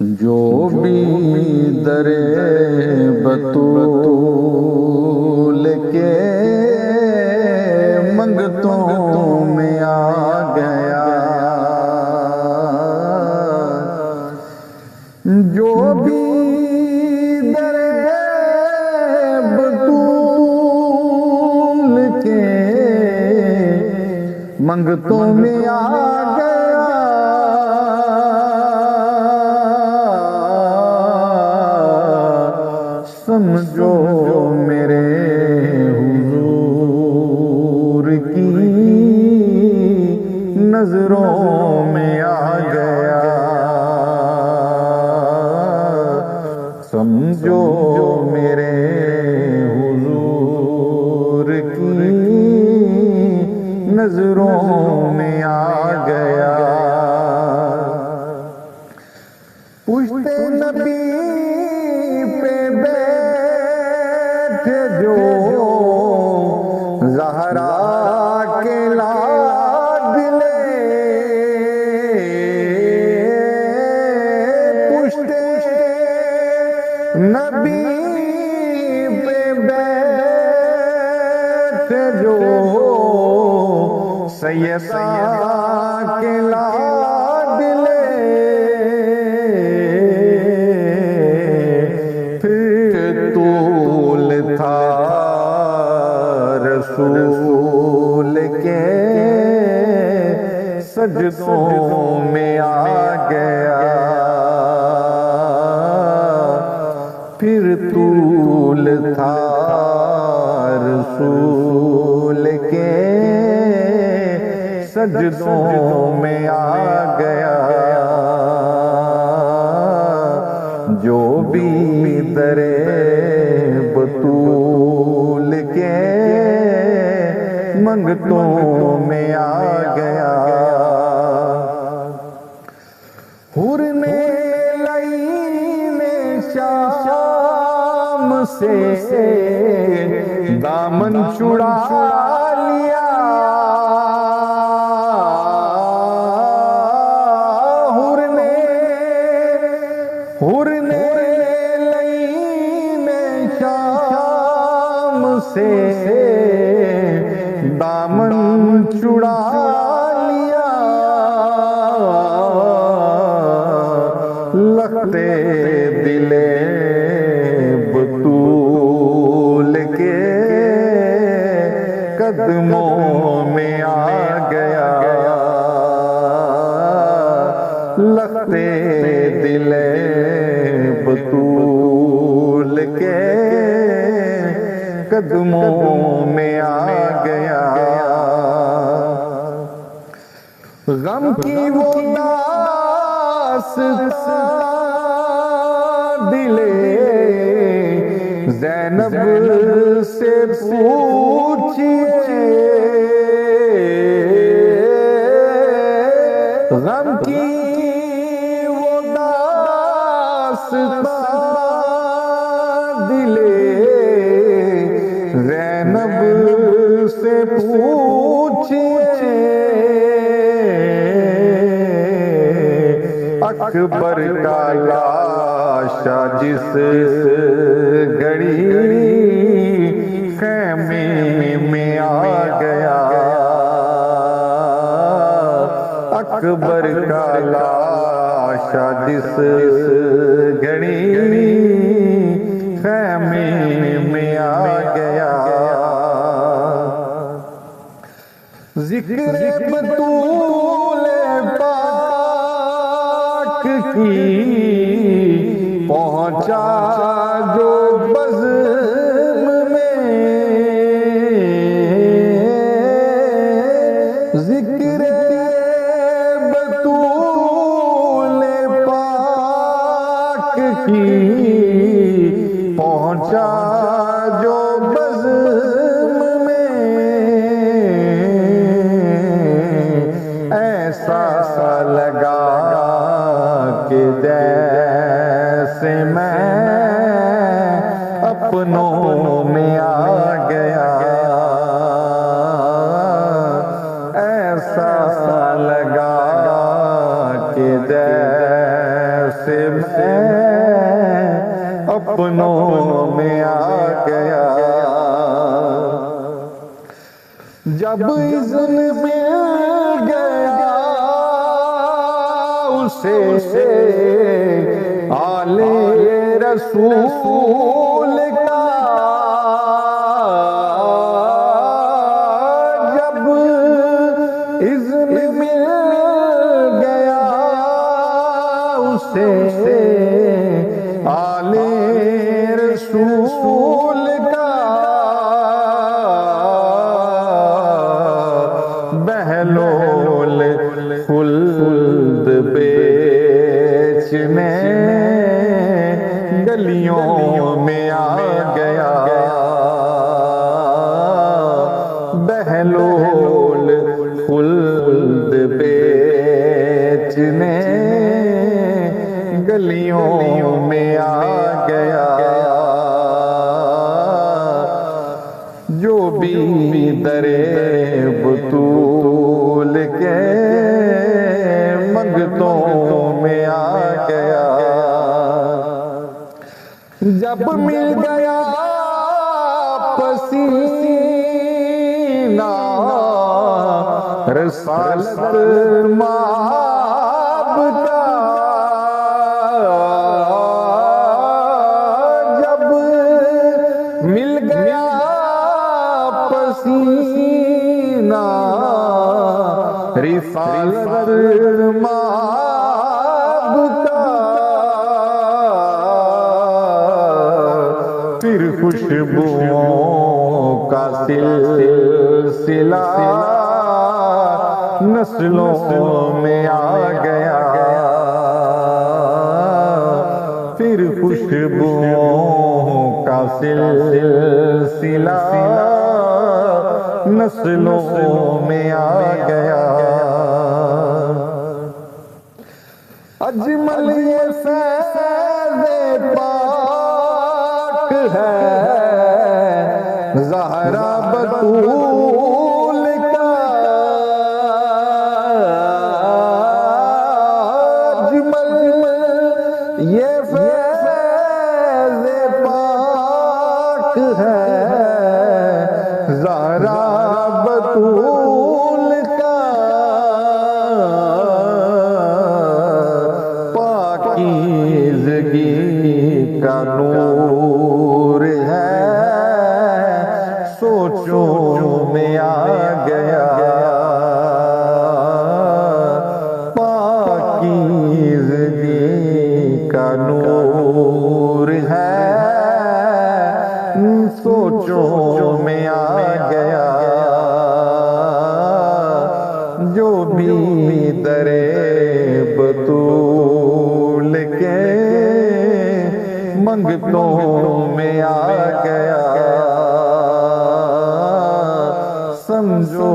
जो भी दरे बतूल के मंगतों में आ गया, जो भी दरे बतूल के मंगतों में आ गया, समझो मेरे हुजूर की नजरों में आ गया, समझो मेरे हुजूर की नजरों में आ गया। पूछते नबी पे बैठे जो ज़हरा के लाडले, पूछते नबी पे बैठे जो सैयदा के लाडले, था रसूल के सजदों में आ गया, फिर तूल था रसूल के सजदों में आ गया, जो भी दरे बतूल के मंगतों में आ गया। हुर ने लईने शाम से दामन छुड़ा लिया, हुर ने से दामन छुड़ा लिया, लगते दिले बतूल के कदमों में आ गया, लगते दिले बतूल के कदमों में आ गया। गम की वो दास्तां दिले ज़ैनब से पूछिए, गम की वो दास्तां दिले ज़ैनब से पूछिए, अकबर का लाशा जिस घड़ी खैमे में आ गया, अकबर का लाशा जिस घड़ी खैमे में आ गया, ज़िक्र बतूल पाक की पहुंचा जो बज़्म में, ज़िक्र बतूल पाक की पहुंचा जो बज़्म में, ऐसा लगा कि जैसे मैं अपनों में आ गया, ऐसा लगा कि जैसे जैसे मैं अपनों में आ गया। जब इज़्न मिल गया उसे आले रसूल का, जब इज़्न मिल गया उसे आले रसूल का, बहलोल खुल्द बेचने गलियों में आ गया। बहलोल खुल्द बेचने गलियों में आ गया। जो भी दरे बतूल के मंगतों में आ गया। जब मिल गया पसीना रसालत माब का, जब मिल गया पसीना रिसालत माब का, फिर खुशबुओं का सिलसिला नस्लों में आ गया। फिर खुशबुओं का सिलसिला नस्लों में आ गया। अजमल ये फैज़े पाक है ज़हरा बतूल का, अजमल ये फैज़े पाक है ज़हरा बतूल का, पाकीज़गी का नूर है सोचों में आ गया। पाकीज़गी का नूर है सोचों में आ गया। जो भी दरे बतूल के मंगतों में आ गया। समझो